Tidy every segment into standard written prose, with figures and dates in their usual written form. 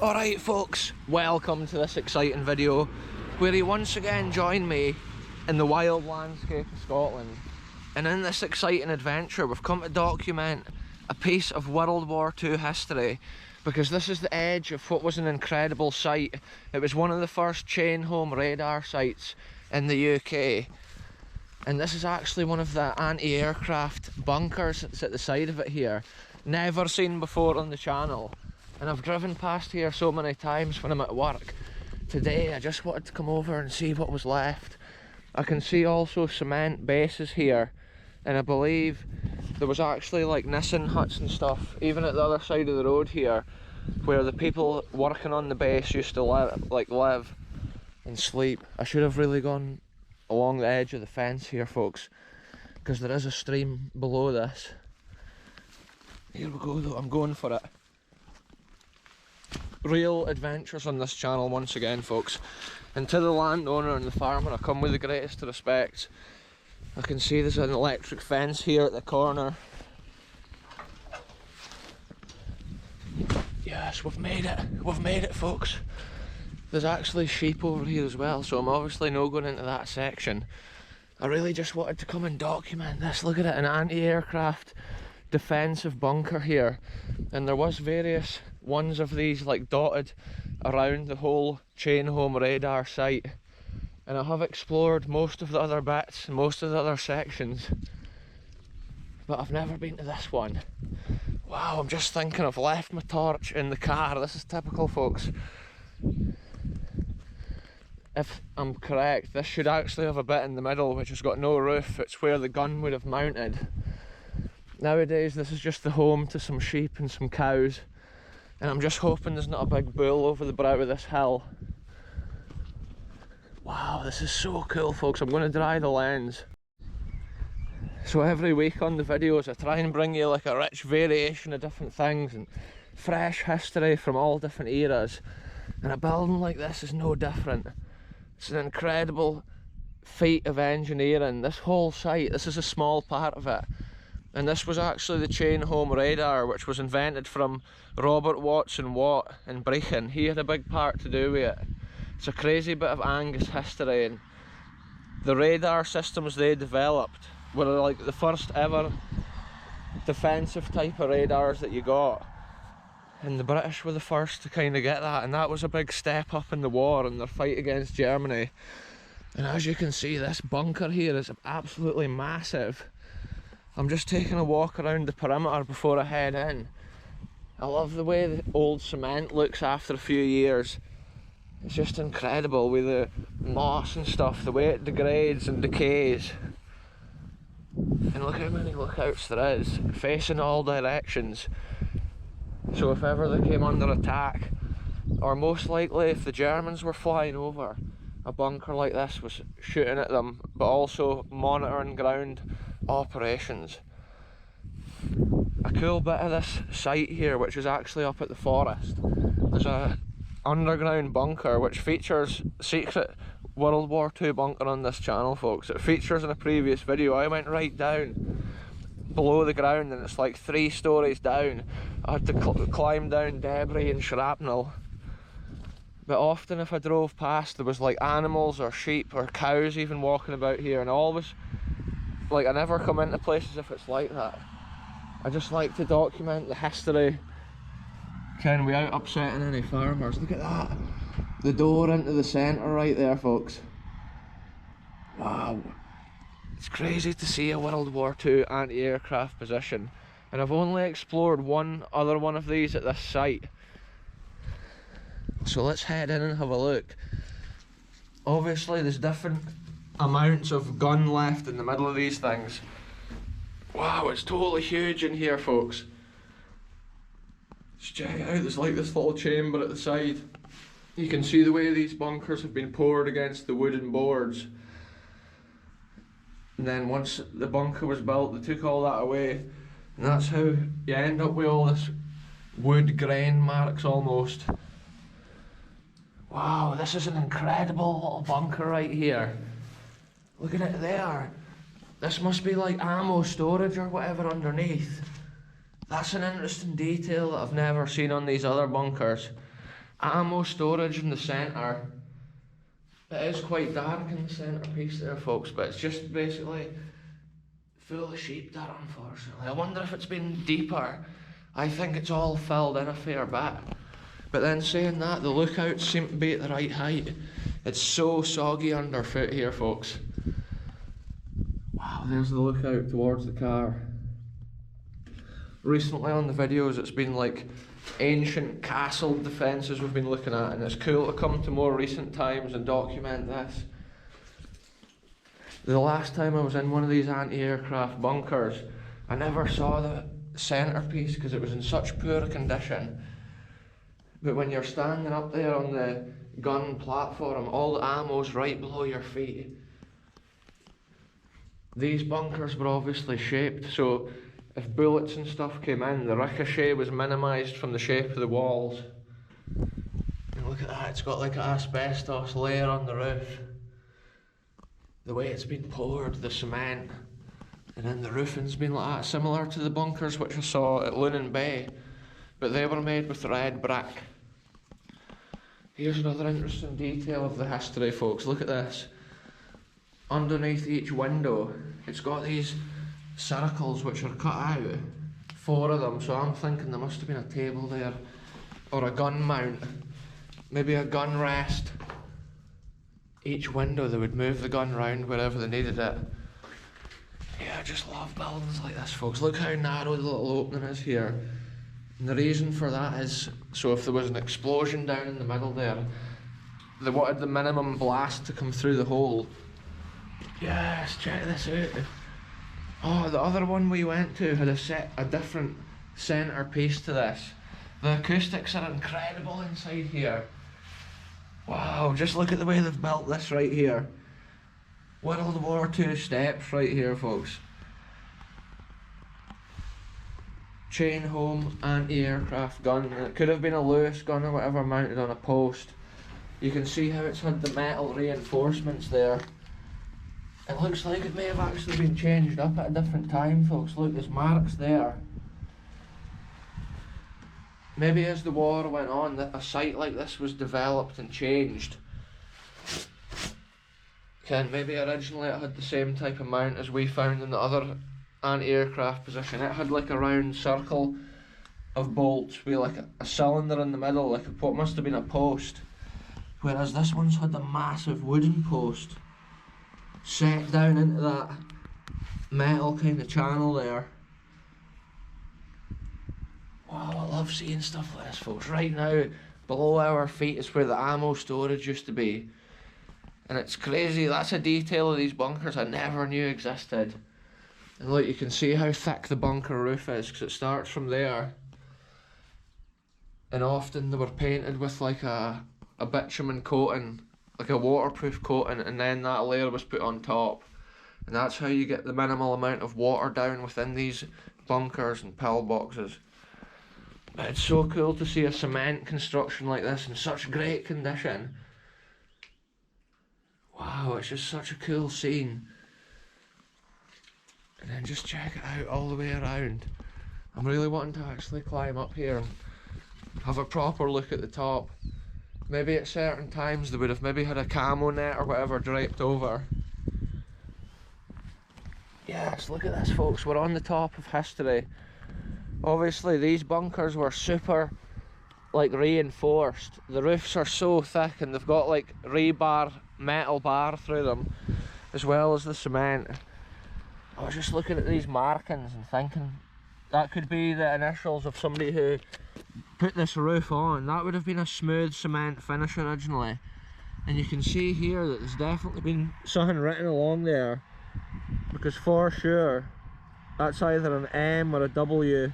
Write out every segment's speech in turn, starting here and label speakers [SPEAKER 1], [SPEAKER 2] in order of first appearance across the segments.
[SPEAKER 1] Alright folks, welcome to this exciting video where you once again join me in the wild landscape of Scotland. And in this exciting adventure we've come to document a piece of World War II history, because this is the edge of what was an incredible site. It was one of the first chain home radar sites in the UK, and this is actually one of the anti-aircraft bunkers that's at the side of it here. Never seen before on the channel. And I've driven past here so many times when I'm at work. Today I just wanted to come over and see what was left. I can see also cement bases here, and I believe there was actually like Nissan huts and stuff even at the other side of the road here, where the people working on the base used to live and sleep. I should have really gone along the edge of the fence here folks, because there is a stream below this. Here we go though, I'm going for it. Real adventures on this channel once again folks, and to the landowner and the farmer I come with the greatest respect. I can see there's an electric fence here at the corner. Yes, we've made it folks. There's actually sheep over here as well, so I'm obviously not going into that section. I really just wanted to come and document this. Look at it, an anti-aircraft defensive bunker here, and there was various ones of these like dotted around the whole chain home radar site, and I have explored most of the other bits, most of the other sections, but I've never been to this one. Wow, I'm just thinking I've left my torch in the car. This is typical folks. If I'm correct, this should actually have a bit in the middle which has got no roof. It's where the gun would have mounted. Nowadays this is just the home to some sheep and some cows, and I'm just hoping there's not a big bull over the brow of this hill. Wow, this is so cool folks. I'm going to dry the lens. So every week on the videos I try and bring you like a rich variation of different things and fresh history from all different eras, and a building like this is no different. It's an incredible feat of engineering. This whole site, this is a small part of it. And this was actually the chain home radar, which was invented from Robert Watson Watt in Brecon. He had a big part to do with it. It's a crazy bit of Angus history, and the radar systems they developed were like the first ever defensive type of radars that you got. And the British were the first to kind of get that, and that was a big step up in the war and their fight against Germany. And as you can see, this bunker here is absolutely massive. I'm just taking a walk around the perimeter before I head in. I love the way the old cement looks after a few years. It's just incredible with the moss and stuff, the way it degrades and decays. And look how many lookouts there is, facing all directions. So if ever they came under attack, or most likely if the Germans were flying over, a bunker like this was shooting at them, but also monitoring ground operations. A cool bit of this site here, which is actually up at the forest, there's a underground bunker which features secret World War II bunker on this channel folks. It features in a previous video. I went right down below the ground and it's like 3 stories down. I had to climb down debris and shrapnel. But often if I drove past there was like animals or sheep or cows even walking about here, and always like I never come into places if it's like that. I just like to document the history, kind of without upsetting any farmers. Look at that, the door into the centre right there folks. Wow, it's crazy to see a World War II anti-aircraft position, and I've only explored one other one of these at this site. So let's head in and have a look. Obviously there's different amounts of gun left in the middle of these things. Wow, it's totally huge in here folks. Just check it out, there's like this little chamber at the side. You can see the way these bunkers have been poured against the wooden boards. And then once the bunker was built they took all that away, and that's how you end up with all this wood grain marks almost. Wow, this is an incredible little bunker right here. Look at it there. This must be like ammo storage or whatever underneath. That's an interesting detail that I've never seen on these other bunkers. ammo storage in the centre. It is quite dark in the centrepiece there, folks, but it's just basically full of sheep dirt, unfortunately. I wonder if it's been deeper. I think it's all filled in a fair bit. But then saying that, the lookouts seem to be at the right height. It's so soggy underfoot here, folks. Wow, there's the lookout towards the car. Recently on the videos it's been like ancient castle defences we've been looking at, and it's cool to come to more recent times and document this. The last time I was in one of these anti-aircraft bunkers, I never saw the centrepiece because it was in such poor condition. But when you're standing up there on the gun platform, all the ammo's right below your feet. These bunkers were obviously shaped so if bullets and stuff came in, the ricochet was minimised from the shape of the walls. And look at that, it's got like an asbestos layer on the roof. The way it's been poured, the cement, and then the roofing's been like that, similar to the bunkers which I saw at Lunan Bay, but they were made with red brick. Here's another interesting detail of the history, folks. Look at this. Underneath each window, it's got these circles which are cut out, 4 of them, so I'm thinking there must have been a table there, or a gun mount, maybe a gun rest. Each window they would move the gun round wherever they needed it. Yeah, I just love buildings like this, folks. Look how narrow the little opening is here. And the reason for that is, so if there was an explosion down in the middle there, they wanted the minimum blast to come through the hole. Yes, check this out. Oh, the other one we went to had a different centrepiece to this. The acoustics are incredible inside here. Wow, just look at the way they've built this right here. World War II steps right here, folks. Chain home anti-aircraft gun. It could have been a Lewis gun or whatever mounted on a post. You can see how it's had the metal reinforcements there. It looks like it may have actually been changed up at a different time, folks. Look, there's marks there. Maybe as the war went on, a site like this was developed and changed. Maybe originally it had the same type of mount as we found in the other anti-aircraft position. It had like a round circle of bolts with like a cylinder in the middle, like what must have been a post. Whereas this one's had a massive wooden post set down into that metal kind of channel there. Wow, I love seeing stuff like this, folks. Right now, below our feet is where the ammo storage used to be. And it's crazy, that's a detail of these bunkers I never knew existed. And look, you can see how thick the bunker roof is, because it starts from there. And often they were painted with like a bitumen coating, like a waterproof coating, and then that layer was put on top. And that's how you get the minimal amount of water down within these bunkers and pillboxes. But it's so cool to see a cement construction like this in such great condition. Wow, it's just such a cool scene. And then just check it out all the way around. I'm really wanting to actually climb up here and have a proper look at the top. Maybe at certain times they would have maybe had a camo net or whatever draped over. Yes, look at this, folks, we're on the top of history. Obviously these bunkers were super like reinforced. The roofs are so thick and they've got like rebar, metal bar through them, as well as the cement. I was just looking at these markings and thinking that could be the initials of somebody who put this roof on. That would have been a smooth cement finish originally. And you can see here that there's definitely been something written along there, because for sure that's either an M or a W.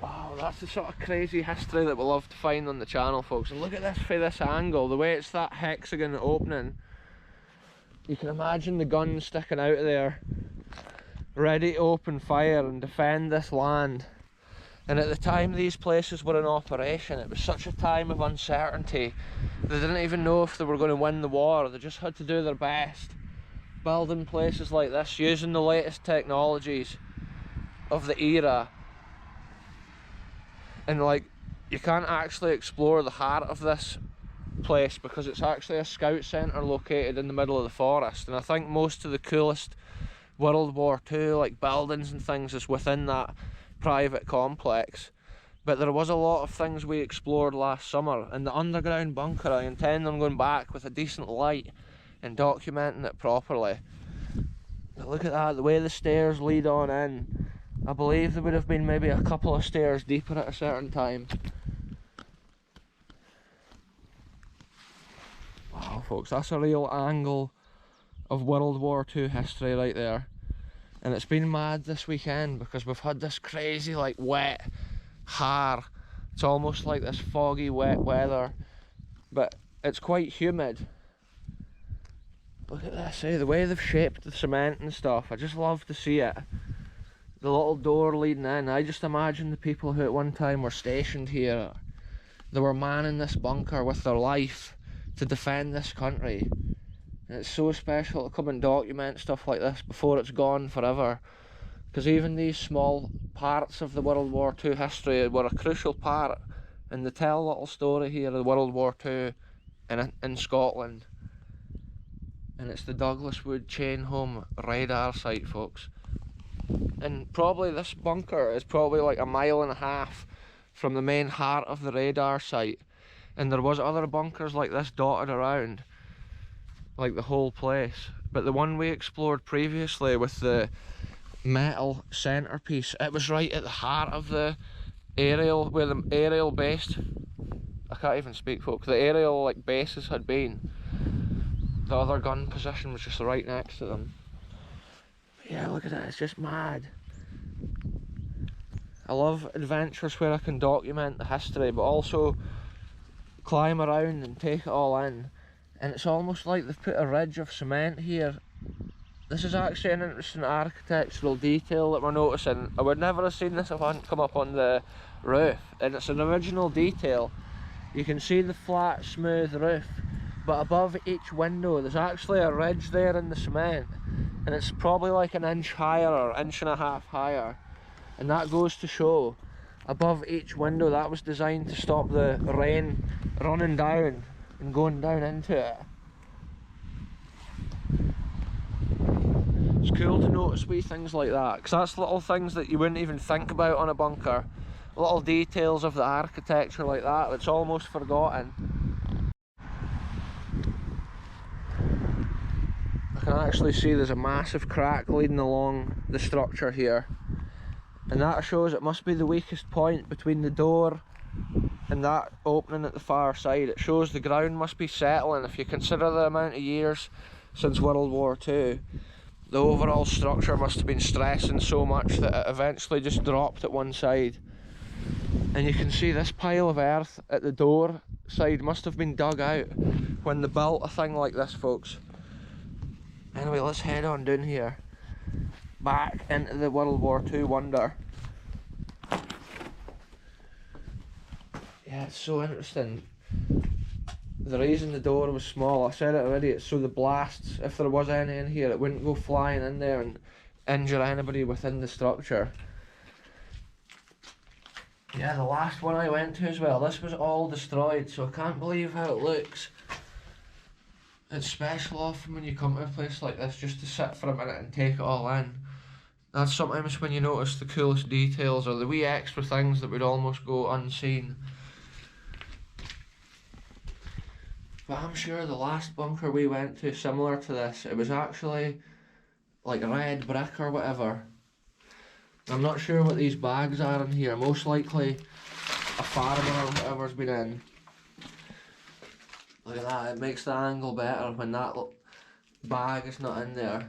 [SPEAKER 1] Wow, that's the sort of crazy history that we love to find on the channel, folks. And look at this from this angle, the way it's that hexagon opening. You can imagine the guns sticking out of there, ready to open fire and defend this land. And at the time these places were in operation, it was such a time of uncertainty. They didn't even know if they were going to win the war. They just had to do their best, building places like this, using the latest technologies of the era. And like you can't actually explore the heart of this place because it's actually a scout centre located in the middle of the forest, and I think most of the coolest World War II like buildings and things is within that private complex. But there was a lot of things we explored last summer, and the underground bunker, I intend on going back with a decent light and documenting it properly. But look at that, the way the stairs lead on in. I believe there would have been maybe a couple of stairs deeper at a certain time. Wow folks, that's a real angle of World War II history right there. And it's been mad this weekend because we've had this crazy like wet har. It's almost like this foggy wet weather, but it's quite humid. Look at this, the way they've shaped the cement and stuff. I just love to see it. The little door leading in, I just imagine the people who at one time were stationed here, they were manning this bunker with their life to defend this country. And it's so special to come and document stuff like this before it's gone forever, because even these small parts of the World War II history were a crucial part, and they tell a little story here of World War II in Scotland. And it's the Douglas Wood Chain Home radar site, folks. And probably this bunker is probably like a mile and a half from the main heart of the radar site, and there was other bunkers like this dotted around, like the whole place. But the one we explored previously with the metal centerpiece, it was right at the heart of the aerial, where the aerial base, I can't even speak folks, the aerial like bases had been. The other gun position was just right next to them. Yeah, look at that, it's just mad. I love adventures where I can document the history but also climb around and take it all in. And it's almost like they've put a ridge of cement here. This is actually an interesting architectural detail that we're noticing. I would never have seen this if I hadn't come up on the roof, and it's an original detail. You can see the flat smooth roof, but above each window there's actually a ridge there in the cement, and it's probably like an inch higher or inch and a half higher, and that goes to show above each window that was designed to stop the rain running down and going down into it. It's cool to notice wee things like that, because that's little things that you wouldn't even think about on a bunker, little details of the architecture like that that's almost forgotten. I can actually see there's a massive crack leading along the structure here, and that shows it must be the weakest point between the door and that opening at the far side. It shows the ground must be settling. If you consider the amount of years since World War II, the overall structure must have been stressing so much that it eventually just dropped at one side. And you can see this pile of earth at the door side must have been dug out when they built a thing like this, folks. Anyway, let's head on down here, back into the World War II wonder. Yeah, it's so interesting. The reason the door was small, I said it already, it's so the blasts, if there was any in here, it wouldn't go flying in there and injure anybody within the structure. Yeah, the last one I went to as well, this was all destroyed, so I can't believe how it looks. It's special often when you come to a place like this just to sit for a minute and take it all in. That's sometimes when you notice the coolest details or the wee extra things that would almost go unseen. But I'm sure the last bunker we went to similar to this, it was actually like red brick or whatever. I'm not sure what these bags are in here, most likely a farmer or whatever's been in. Look at that, it makes the angle better when that bag is not in there.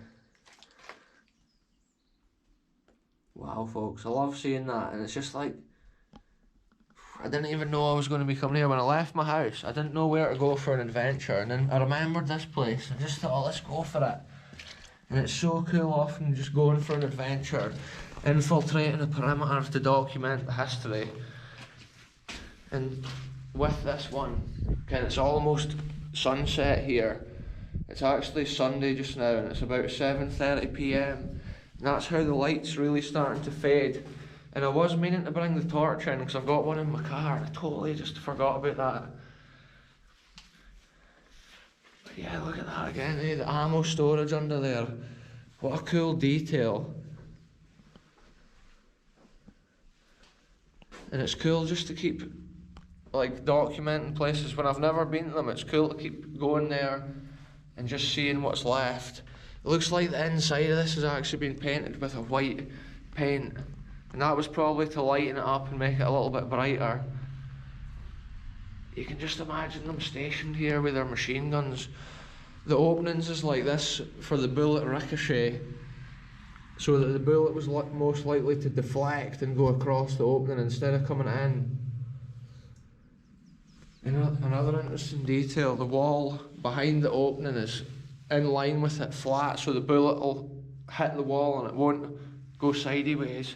[SPEAKER 1] Wow folks, I love seeing that, and it's just like, I didn't even know I was going to be coming here. When I left my house, I didn't know where to go for an adventure, and then I remembered this place and just thought, oh, let's go for it. And it's so cool often just going for an adventure, infiltrating a perimeter to document the history. And with this one, okay, it's almost sunset here. It's actually Sunday just now, and it's about 7:30 PM. And that's how the light's really starting to fade And I was meaning to bring the torch in because I've got one in my car and I totally just forgot about that. But yeah, look at that again, eh? The ammo storage under there. What a cool detail. And it's cool just to keep like documenting places when I've never been to them. It's cool to keep going there and just seeing what's left. It looks like the inside of this has actually been painted with a white paint, and that was probably to lighten it up and make it a little bit brighter. You can just imagine them stationed here with their machine guns. The openings is like this for the bullet ricochet, so that the bullet was most likely to deflect and go across the opening instead of coming in. Another interesting detail, the wall behind the opening is in line with it flat, so the bullet will hit the wall and it won't go sideways.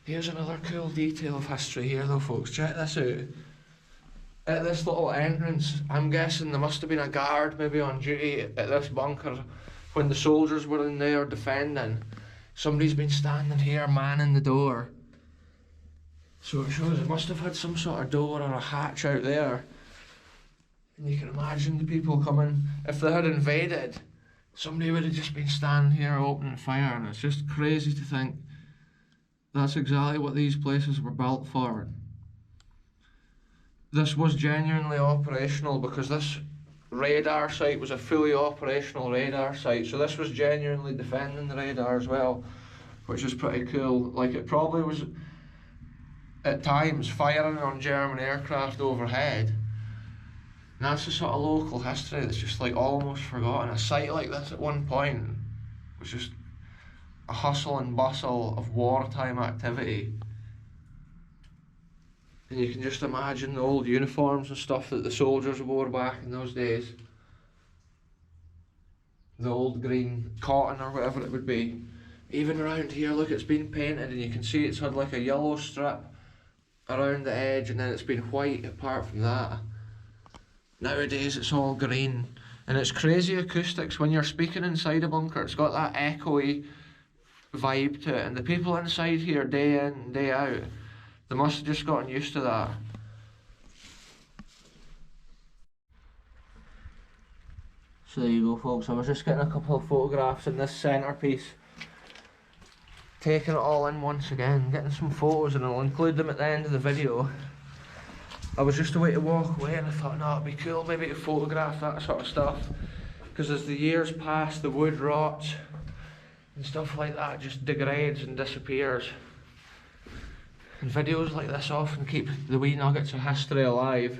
[SPEAKER 1] Here's another cool detail of history here though, folks. Check this out. At this little entrance, I'm guessing there must have been a guard maybe on duty at this bunker when the soldiers were in there defending. Somebody's been standing here manning the door. So it shows it must have had some sort of door or a hatch out there. And you can imagine the people coming. If they had invaded, somebody would have just been standing here opening fire, and it's just crazy to think that's exactly what these places were built for. This was genuinely operational because this radar site was a fully operational radar site, so this was genuinely defending the radar as well, which is pretty cool. Like, it probably was at times firing on German aircraft overhead. And that's the sort of local history that's just like almost forgotten. A site like this at one point was just a hustle and bustle of wartime activity. And you can just imagine the old uniforms and stuff that the soldiers wore back in those days. The old green cotton or whatever it would be. Even around here, look, it's been painted and you can see it's had like a yellow strip around the edge and then it's been white apart from that. Nowadays it's all green, and it's crazy acoustics when you're speaking inside a bunker. It's got that echoey vibe to it, and the people inside here day in and day out, they must have just gotten used to that. So there you go, folks. I was just getting a couple of photographs in this centrepiece, taking it all in once again, getting some photos, and I'll include them at the end of the video. I was just away to walk away and I thought, no, it'd be cool maybe to photograph that sort of stuff, because as the years pass, the wood rots and stuff like that just degrades and disappears. And videos like this often keep the wee nuggets of history alive.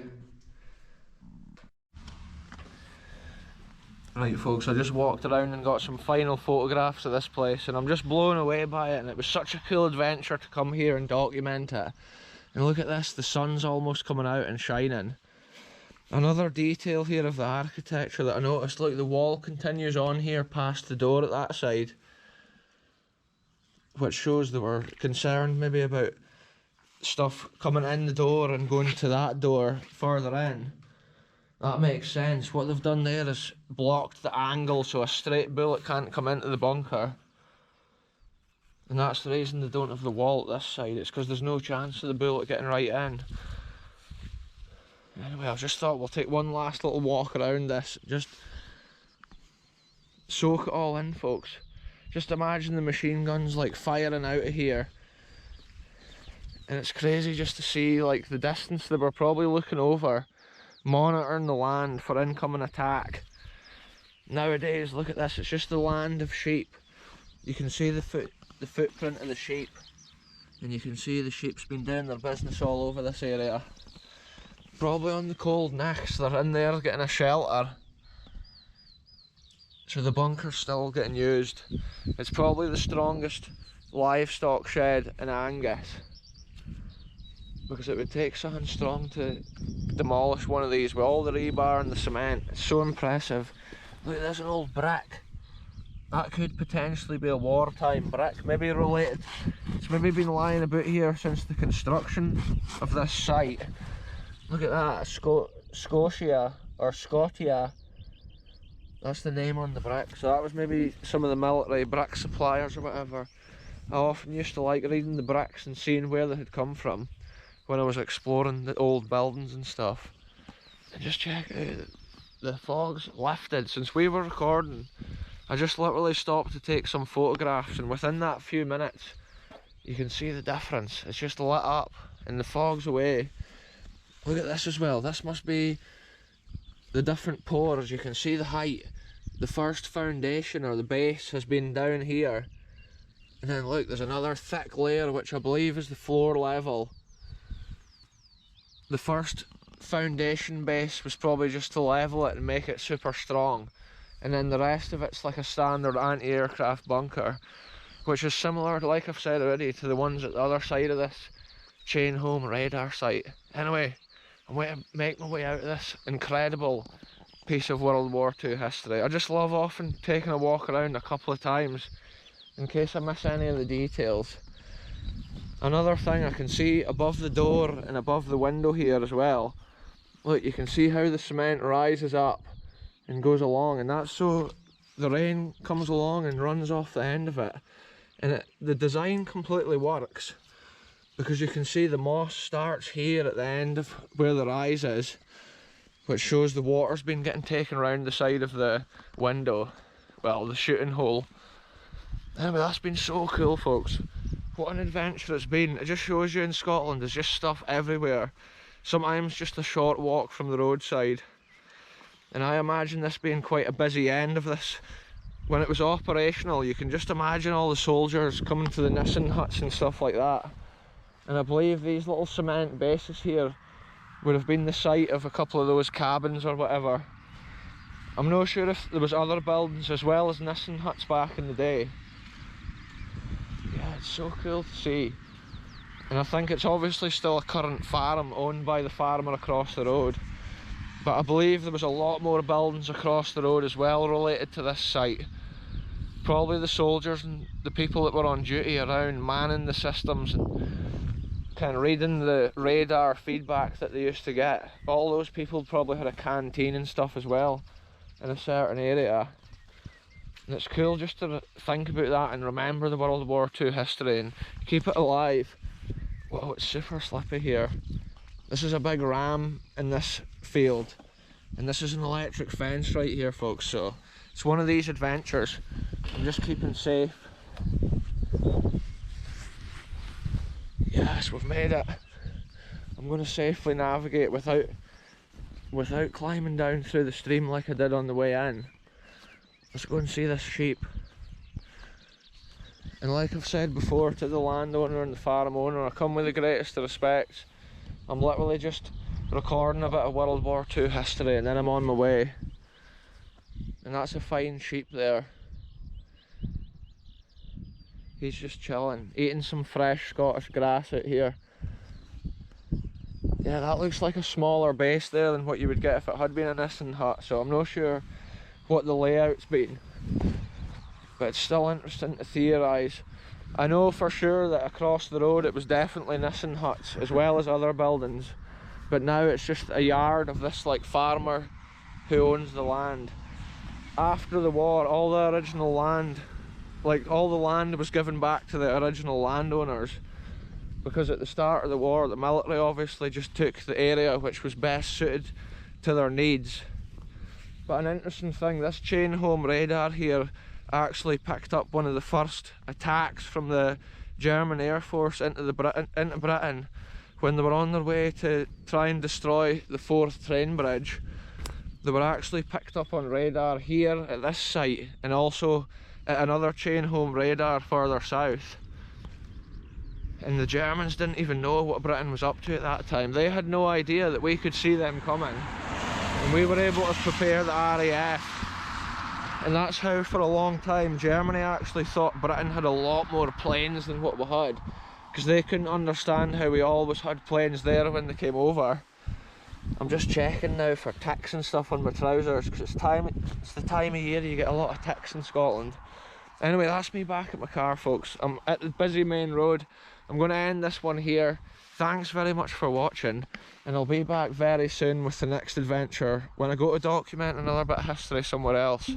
[SPEAKER 1] Right, folks, I just walked around and got some final photographs of this place, and I'm just blown away by it, and it was such a cool adventure to come here and document it. And look at this, the sun's almost coming out and shining. Another detail here of the architecture that I noticed, look, the wall continues on here past the door at that side, which shows they were concerned maybe about stuff coming in the door and going to that door further in. That makes sense. What they've done there is blocked the angle so a straight bullet can't come into the bunker. And that's the reason they don't have the wall at this side. It's because there's no chance of the bullet getting right in. Anyway, I just thought we'll take one last little walk around this. Just soak it all in, folks. Just imagine the machine guns like firing out of here. And it's crazy just to see like the distance they were probably looking over, monitoring the land for incoming attack. Nowadays, look at this, it's just the land of sheep. You can see the footprint of the sheep, and you can see the sheep's been doing their business all over this area. Probably on the cold nights, they're in there getting a shelter. So the bunker's still getting used. It's probably the strongest livestock shed in Angus, because it would take something strong to demolish one of these with all the rebar and the cement. It's so impressive. Look, there's an old brick. That could potentially be a wartime brick, maybe related. It's maybe been lying about here since the construction of this site. Look at that, Scotia or Scotia. That's the name on the brick. So that was maybe some of the military brick suppliers or whatever. I often used to like reading the bricks and seeing where they had come from when I was exploring the old buildings and stuff. And just check out, the fog's lifted since we were recording. I just literally stopped to take some photographs, and within that few minutes you can see the difference. It's just lit up and the fog's away. Look at this as well. This must be the different pores. You can see the height. The first foundation or the base has been down here, and then look, there's another thick layer which I believe is the floor level. The first foundation base was probably just to level it and make it super strong, and then the rest of it's like a standard anti-aircraft bunker, which is similar, like I've said already, to the ones at the other side of this chain home radar site. Anyway, I'm going to make my way out of this incredible piece of World War II history. I just love often taking a walk around a couple of times in case I miss any of the details. Another thing, I can see above the door and above the window here as well. Look, you can see how the cement rises up and goes along, and that's so the rain comes along and runs off the end of it. And the design completely works, because you can see the moss starts here at the end of where the rise is, which shows the water's been getting taken around the side of the window, well, the shooting hole. Anyway, that's been so cool, folks. What an adventure it's been. It just shows you in Scotland there's just stuff everywhere. Sometimes just a short walk from the roadside. And I imagine this being quite a busy end of this. When it was operational, you can just imagine all the soldiers coming to the Nissen huts and stuff like that. And I believe these little cement bases here would have been the site of a couple of those cabins or whatever. I'm not sure if there was other buildings as well as Nissen huts back in the day. Yeah, it's so cool to see. And I think it's obviously still a current farm owned by the farmer across the road. But I believe there was a lot more buildings across the road as well related to this site. Probably the soldiers and the people that were on duty around manning the systems and kind of reading the radar feedback that they used to get. All those people probably had a canteen and stuff as well in a certain area. And it's cool just to think about that and remember the World War II history and keep it alive. Whoa, it's super slippy here. This is a big ram in this field, and this is an electric fence right here, folks, so it's one of these adventures. I'm just keeping safe. Yes, we've made it. I'm going to safely navigate without climbing down through the stream like I did on the way in. Let's go and see this sheep. And like I've said before to the landowner and the farm owner, I come with the greatest of respects. I'm literally just recording a bit of World War II history and then I'm on my way. And that's a fine sheep there. He's just chilling, eating some fresh Scottish grass out here. Yeah, that looks like a smaller base there than what you would get if it had been a Nissen hut, so I'm not sure what the layout's been. But it's still interesting to theorise. I know for sure that across the road it was definitely Nissen huts as well as other buildings, but now it's just a yard of this like farmer who owns the land. After the war, all the original land, like all the land was given back to the original landowners, because at the start of the war the military obviously just took the area which was best suited to their needs. But an interesting thing, this chain home radar here actually picked up one of the first attacks from the German Air Force into Britain when they were on their way to try and destroy the 4th train bridge. They were actually picked up on radar here at this site and also at another chain home radar further south. And the Germans didn't even know what Britain was up to at that time. They had no idea that we could see them coming. And we were able to prepare the RAF. And that's how for a long time Germany actually thought Britain had a lot more planes than what we had, because they couldn't understand how we always had planes there when they came over. I'm just checking now for ticks and stuff on my trousers, because it's the time of year you get a lot of ticks in Scotland. Anyway, that's me back at my car, folks. I'm at the busy main road. I'm going to end this one here. Thanks very much for watching, and I'll be back very soon with the next adventure when I go to document another bit of history somewhere else.